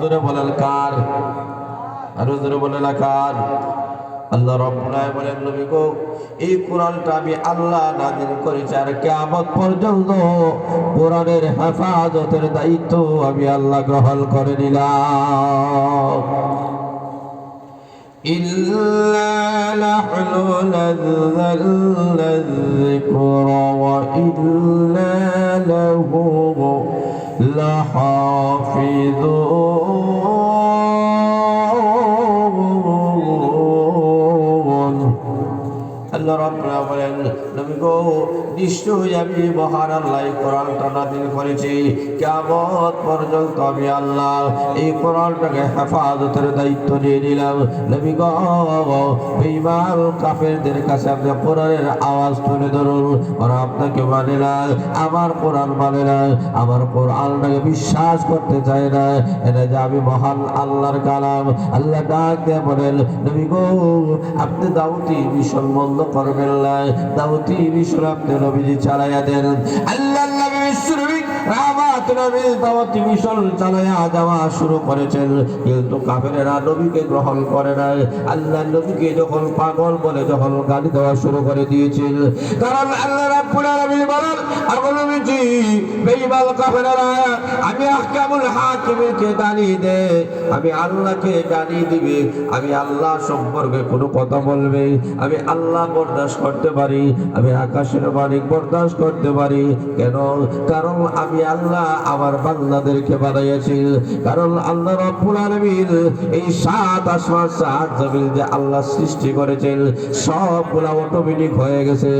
জোরে বলেন কার? আরো জোরে বলেন কার? আল্লাহ রাব্বুল আলামিন বলেন নবী গো এই কোরআনটা আমি আল্লাহ নাযিল করেছি আর কিয়ামত পর্যন্ত কোরআনের হেফাজতের দায়িত্ব আমি আল্লাহ গ্রহণ করে নিলাম। ইল্লা নাহনু নাযালনা যিকরা ওয়া ইল্লা লাহু লাহাফিজুন। আল্লাহ রাব্বুল আলামিন বলেন নবী গো নিশ্চয়ই আমি মহান আল্লাহ এই কোরআনটা নাযিল করেছি, কিয়ামত পর্যন্ত আমি আল্লাহ এই কোরআনটাকে হেফাজতের দায়িত্ব নিয়ে নিলাম। নবী গো বেঈমান কাফেরদের কাছে আপনি কোরআনের আওয়াজ তুলে ধরুন, ওরা আপনাকে মানে না, আমার কোরআন মানে না, আমার কোরআনটাকে বিশ্বাস করতে চায় না, এটা যে আমি মহান আল্লাহর কালাম। আল্লাহ ডাক দিয়ে বলেন নবী গো আপনি দাউতি মিশন বন্ধ করবেন না, দাউতি মিশন আপনি নবীজি চালাইয়া দেন। আল্লাহ নবী বিশ্বনবী রাহমাত নবী দাওয়াতি মিশন চালাইয়া যাওয়া শুরু করেছেন, কিন্তু কাফেরেরা নবীকে গ্রহণ করে না। আল্লাহ নবীকে যখন পাগল বলে যখন গালি দেওয়া শুরু করে দিয়েছিল, কারণ আল্লাহ রাব্বুল আলামিন বলেন আমার নবীজি বেঈমান কাফেরেরা আমি আহকামুল হাকিমকে গালি দে, আমি আল্লাহকে গালি দিবে, আমি আল্লাহ সম্পর্কে কোনো কথা বলবে, আমি আল্লাহ বরদাস্ত করতে পারি, আমি আকাশের মালিক বরদাস্ত করতে পারি। কেন? কারণ আমি আল্লাহ আমার বান্দাদেরকে বানাইয়াছি। কারণ আল্লাহ রাব্বুল আলামিন এই সাত আসমান সাত জমিন যে আল্লাহ সৃষ্টি করেছেন সবগুলা অটোমেটিক হয়ে গেছে।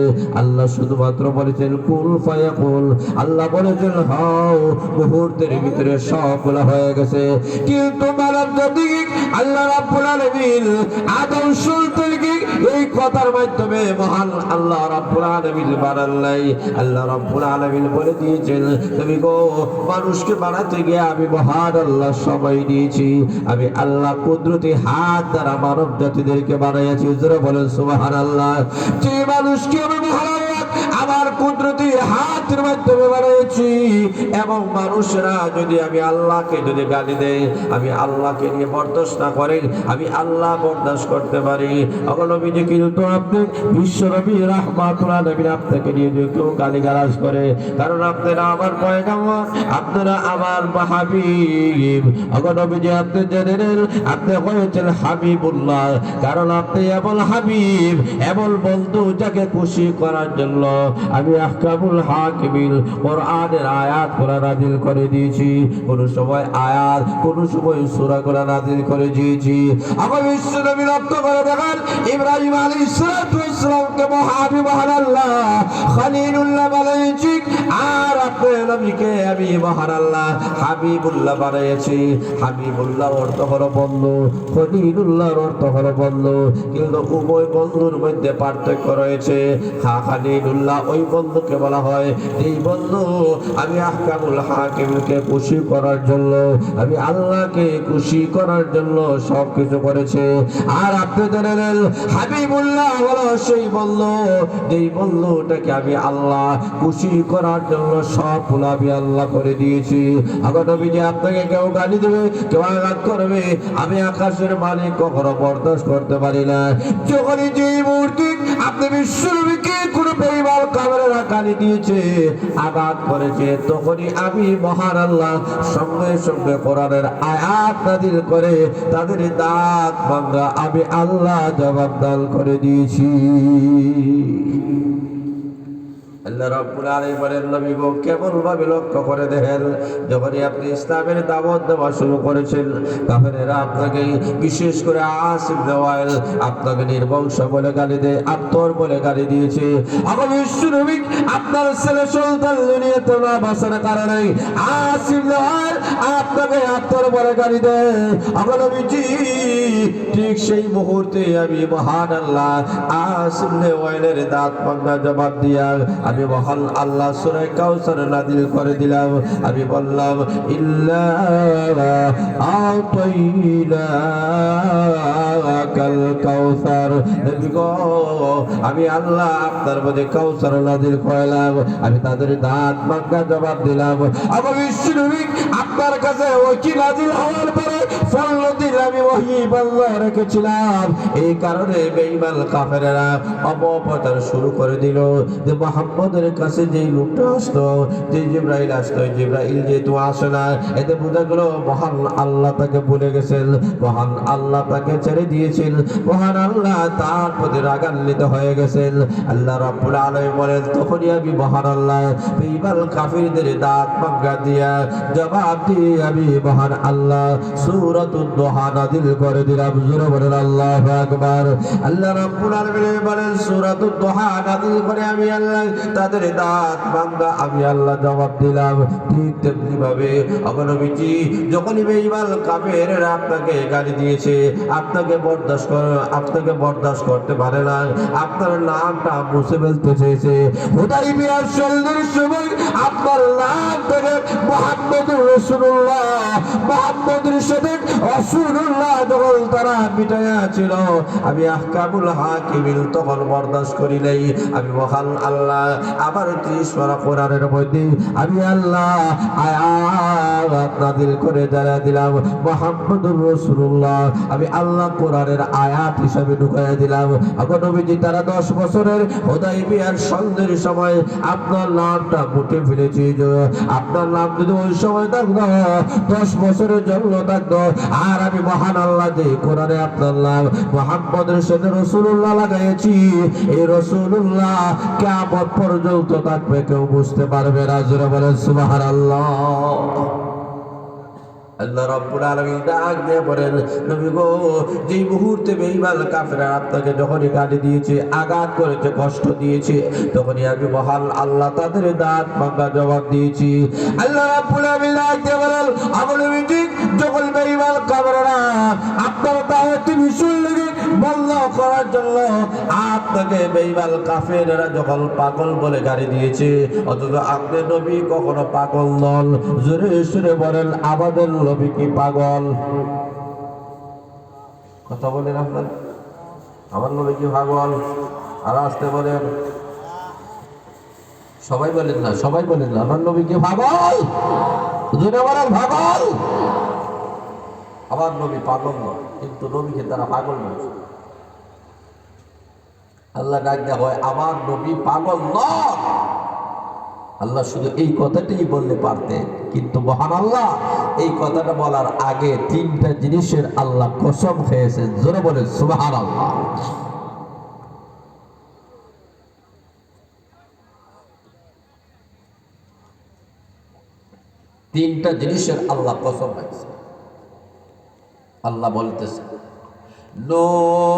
আল্লাহ শুধুমাত্র বলেছেন কুল ফায়াকুন, আল্লাহ বলেছেন হও, মুহূর্তের ভিতরে সবগুলা হয়ে গেছে। কিন্তু মানব জাতি আল্লাহ রাব্বুল আলামিন আদম সুলতানকে এই কথার মাধ্যমে মহান আল্লাহ রাব্বুল আলামিন বানাল্লাই। আল্লাহ রাব্বুল আলামিন বলে দিয়েছেন তুমি গো মানুষকে বানাতে গিয়ে আমি মহান আল্লাহ সময় দিয়েছি, আমি আল্লাহ কুদরতি হাত দ্বারা মানব জাতিদেরকে বানাইয়াছি। জোরে বলেন সুবহানাল্লাহ। যে মানুষকে আমি মহান আমার কুদরতি হাতের মাধ্যমে বানিয়েছি, এবং মানুষরা যদি আমি আল্লাহকে যদি গালি দেয়, আমি আল্লাহকে নিয়ে বরদাস্ত না করে, আমি আল্লাহ বরদাস্ত করতে পারি। অগনবীজি কিন্তু আপনি বিশ্বনবী রাহমাতুল আলামিন আপনাকে নিয়ে যদি কেউ গালিগালাজ করে, কারণ আপনারা আমার পয়গম্বর, আপনারা আমার হাবিব। অগনবীজি আপনি জেনে নেন আপনি হয়েছেন হাবিবুল্লাহ, কারণ আপনি এমন হাবিব এমন বন্ধু যাকে খুশি করার জন্য আমি আহকামুল হাকিমিন কোরআনের আয়াত কোরআন নাযিল করে দিয়েছি। কোন সময় আয়াত, কোন সময় সূরা কোরআন নাযিল করে দিয়েছি। আমার বিশ্বনবী লক্ষ্য করে দেখেন ইব্রাহিম আলাইহিস সালাতু ওয়াস সালামকে মহাবিব আল্লাহ খলিলুল্লাহ বানাইছি, আর আপনার নবীকে আমি মহান আল্লাহ হাবিবুল্লাহ বানাইছি। হাবিবুল্লাহ অর্থ হলো বন্ধু, খলিলুল্লাহর অর্থ হলো বন্ধু, কিন্তু উভয় বন্ধুর মধ্যে পার্থক্য রয়েছে। খলিলুল্লাহ ওই বন্ধুকে বলা হয় এই বন্ধু আমি আহকামুল হাকিমকে খুশি করার জন্য, আমি আল্লাহকে খুশি করার জন্য সব কিছু করেছে। আর আপনি জানেন হাবিবুল্লাহ হলো সেই বন্ধু যেই বন্ধুটাকে আমি আল্লাহ খুশি করার জন্য সবগুলো আমি আল্লাহ করে দিয়েছি। আবার নবীজি আপনাকে কেউ গালি দেবে, কেউ আঘাত করবে, আমি আকাশের মালিক কখনো বরদাস্ত করতে পারি না। যখনই যে মুহূর্তে আপনি বিশ্বনবীকে কোনো বেঈমান কাফেররা গালি দিয়েছে, আঘাত করেছে, তখনই আমি মহান আল্লাহ সঙ্গে সঙ্গে কোরআনের আয়াত নাযিল করে তাদের দাঁত ভাঙা আমি আল্লাহ জবাব দান করে দিয়েছি। আল্লাহ রাব্বুল আলামিন বলেন নবী গো কেমন ভাবে লক্ষ্য করে দেখেন, যখনই আপনি ইসলামের দাওয়াত দেওয়া শুরু করেছেন কাফেরেরা আপনাকে বিশেষ করে আস ইবনে ওয়াইল আপনাকে নির্বংশ বলে গালি দেয়, আত্মর বলে গালি দিয়েছে। আমার বিশ্বনবী আপনার ছেলে সুলতান দুনিয়াতে না বাঁচার কারণে আস ইবনে ওয়াইল আপনাকে আত্মর বলে গালি দেয়। আমার নবীজি ঠিক সেই মুহূর্তে আমি মহান আল্লাহ আস ইবনে ওয়াইলের দাঁত ভাঙা জবাব দিয়া আমি মহান আল্লাহ সূরা কাউসার নাযিল করে দিলাম। আমি বললাম ইল্লা আতাইনাকাল কাউসার, নবী গো আমি আল্লাহ আপনার মধ্যে কাউসার নাযিল করলাম। আমি তাদের দাঁত ভাঙা জবাব দিলাম, আমার বিশ্বনবী আপনার কাছে ওহী নাযিল হওয়ার পরে ফলদিন আমি ওহী বন্ধ রেখেছিলাম। এই কারণে বেঈমান কাফেররা অপপ্রচার শুরু করে দিল যে মুহাম্মদের কাছে যেই লোকটা আসতো, যে জিবরাইল আসতো, জিবরাইল যেহেতু আসে না, এতে বোঝা গেল মহান আল্লাহ তাকে ভুলে গেছেন, মহান আল্লাহ তাকে ছেড়ে দিয়েছেন, মহান আল্লাহ তার প্রতি রাগান্বিত হয়ে গেছেন। আল্লাহ রাব্বুল আলামিন বলেন তখনই আমি মহান আল্লাহ বেঈমান কাফিরদের দাঁত ভাঙা দিয়া জবাব দিয়ে আমি মহান আল্লাহ সূরাতুদ দুহা নাযিল করে দিলাম। জোরে বলেন আল্লাহু আকবার। আল্লাহ রাব্বুল আলামিন বলেন সূরাতুদ দুহা নাযিল করে আমি আল্লাহ তাদের দাঁত ভাঙা আমি আল্লাহ জবাব দিলাম। ঠিক তেমনি ভাবে আমার নবীজি যখনই বেঈমান কাফেররা আপনাকে গালি দিয়েছে, আপনাকে বরদাস্ত করতে পারে না, আপনার নামটা মুছে ফেলতে চেয়েছে, হুদাইবিয়ার সন্ধির সময় আপনার নাম থেকে মুহাম্মদুর রাসূলুল্লাহ, মুহাম্মদুর সাথে রাসূলুল্লাহ যখন তারা মিটাইয়া ছিল, আমি আহকামুল হাকিমিন তখন বরদাস্ত করি নাই। আমি মহান আল্লাহ আবার 30 পারা কোরআনের মধ্যে আমি আল্লাহ আয়াত নাযিল করে জানা দিলাম মুহাম্মদুর রাসূলুল্লাহ, আমি আল্লাহ কোরআনের আয়াত হিসাবে ঢুকাইয়া দিলাম। এখন নবীজি তারা 10 বছরের হুদাইবিয়ার সন্ধির সময় আপনার নামটা মুঠে ফেলেছি, আপনার নাম যদি ওই সময় থাকতো 10 বছরের জন্য থাকতো, আর আমি মহান আল্লাহ যে কোরআনে আপনার নাম মুহাম্মদের সাথে রাসূলুল্লাহ লাগাইছি, এই রাসূলুল্লাহ কিয়ামত পর্যন্ত থাকবে, কেউ বুঝতে পারবে না। জোরে বলেন সুবহানাল্লাহ। আল্লাহ রাব্বুল আলামিন ডাক দিয়ে বলেন নবী গো যেই মুহূর্তে বেঈমান কাফেররা আপনাকে যখনই গালি দিয়েছে, আঘাত করেছে, কষ্ট দিয়েছে, তখনই আমি মহান আল্লাহ তাদের দাঁত ভাঙা জবাব দিয়েছি। আল্লাহ রাব্বুল আলামিন ডাক দিয়ে বলেন আমার নবীজি যখন বেঈমান কাফেররা আপনার দাওয়াত মিশন লাগে বন্ধ করার জন্য আপনাকে বেঈমান কাফেররা যখন পাগল বলে গালি দিয়েছে, অথচ আপনি নবী কখনো পাগল নন। জোরে সুরে বলেন আমাদের নবী কি পাগল? কথা বলেন আপনার, আমার নবী কি পাগল? আর আসতে বলেন, সবাই বলেন না, সবাই বলেন না আমার নবী কি পাগল? জোরে বলেন পাগল। আমার নবী পাগল নয়, কিন্তু নবীকে তারা পাগল বলছে। আল্লাহ ডাক দেওয়া হয় আমার নবী পাগল নয়। আল্লাহ শুধু এই কথাটাই বললে পারতেন, কিন্তু মহান আল্লাহ এই কথাটা বলার আগে 3টা জিনিসের আল্লাহ কসম খেয়েছেন। জোরে বলেন সুবহানাল্লাহ। 3টা জিনিসের আল্লাহ কসম খেয়েছেন। আল্লাহ বলতেছে নূর